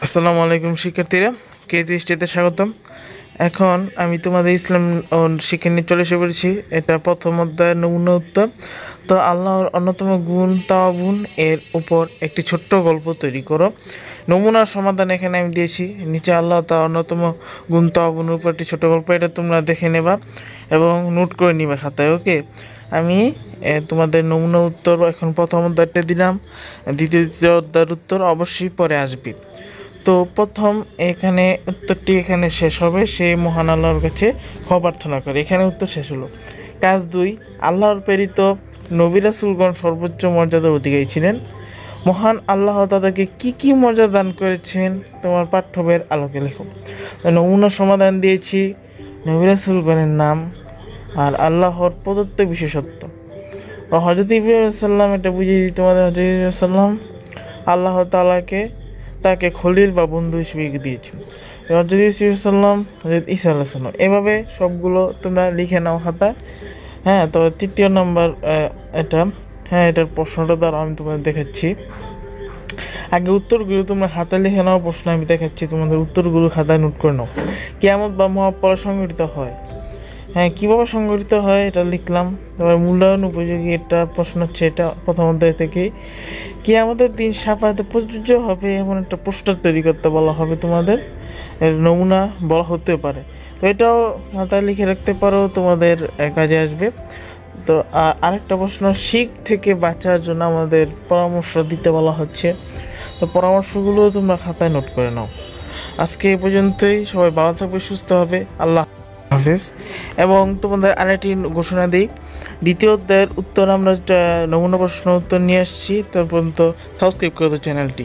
আসসালামু আলাইকুম শিক্ষার্থীরা, কেজি স্টেতে স্বাগতম। এখন আমি তোমাদের ইসলাম শিক্ষা নিয়ে চলে এসে পড়েছি। এটা প্রথম অধ্যায়ের নমুনা উত্তর। তো আল্লাহর অন্যতম গুণ তাওয়াবুন এর উপর একটি ছোট্ট গল্প তৈরি করো। নমুনার সমাধান এখানে আমি দিয়েছি। নিচে আল্লাহ তা অন্যতম গুণ তাওয়াবুনের উপর একটি ছোট্ট গল্প, এটা তোমরা দেখে নেবা এবং নোট করে নিবা খাতায়। ওকে, আমি তোমাদের নমুনা উত্তর এখন প্রথম অধ্যায়টা দিলাম, দ্বিতীয় অধ্যায়ের উত্তর অবশ্যই পরে আসবে। তো প্রথম এখানে উত্তরটি এখানে শেষ হবে, সে মহান আল্লাহর কাছে ক্ষমা প্রার্থনা করে। এখানে উত্তর শেষ হলো। কাজ 2, আল্লাহর প্রেরিত নবী রাসূলগণ সর্বোচ্চ মর্যাদার অধিকারী ছিলেন। মহান আল্লাহ তাদেরকে কি কি মর্যাদা দান করেছেন তোমার পাঠ্য বইয়ের আলোকে লেখো। নমুনা সমাধান দিয়েছি নবী রাসূলগণের নাম আর আল্লাহর প্রদত্ত বিশেষত্ব। হযরত ইব্রাহিম সাল্লাম, এটা বুঝিয়ে দিই তোমাদের। হযরত ইব্রাহিম সাল্লাম আল্লাহ তাকে খলিল বা বন্ধু হিসেবে দিয়েছেন। হযরত ইসাল্লাম, হযরত ঈসা আলাইহিস সালাম, এভাবে সবগুলো তোমরা লিখে নাও খাতায়। হ্যাঁ, তবে তৃতীয় নম্বর এটা, হ্যাঁ, এটার প্রশ্নটা দ্বারা আমি তোমাদের দেখাচ্ছি। আগে উত্তরগুলো তোমরা খাতায় লিখে নাও, প্রশ্ন আমি দেখাচ্ছি, তোমাদের উত্তরগুলো খাতায় নোট করে নাও। কিয়ামত বা মহাপর সংঘটিত হয়। হ্যাঁ, কীভাবে সংগঠিত হয় এটা লিখলাম। তারপর মূল্যায়ন উপযোগী, এটা প্রশ্ন হচ্ছে, এটা প্রথম অধ্যায় থেকেই। কিয়ামতের দিন সাফায়াতে প্রযোজ্য হবে এমন একটা পোস্টার তৈরি করতে বলা হবে তোমাদের। এর নমুনা বলা হতে পারে। তো এটাও মাথায় লিখে রাখতে পারো, তোমাদের কাজে আসবে। তো আরেকটা প্রশ্ন, শিখ থেকে বাঁচার জন্য আমাদের পরামর্শ দিতে বলা হচ্ছে। তো পরামর্শগুলো তোমরা খাতায় নোট করে নাও। আজকে এই পর্যন্তই। সবাই ভালো থাকবে, সুস্থ হবে। আল্লাহ হাফেজ। এবং তোমাদের আরেকটি ঘোষণা দিই, দ্বিতীয় অধ্যায়ের উত্তর আমরা নমুনা প্রশ্ন উত্তর নিয়ে আসছি। তার পর্যন্ত সাবস্ক্রাইব করে দাও চ্যানেলটি।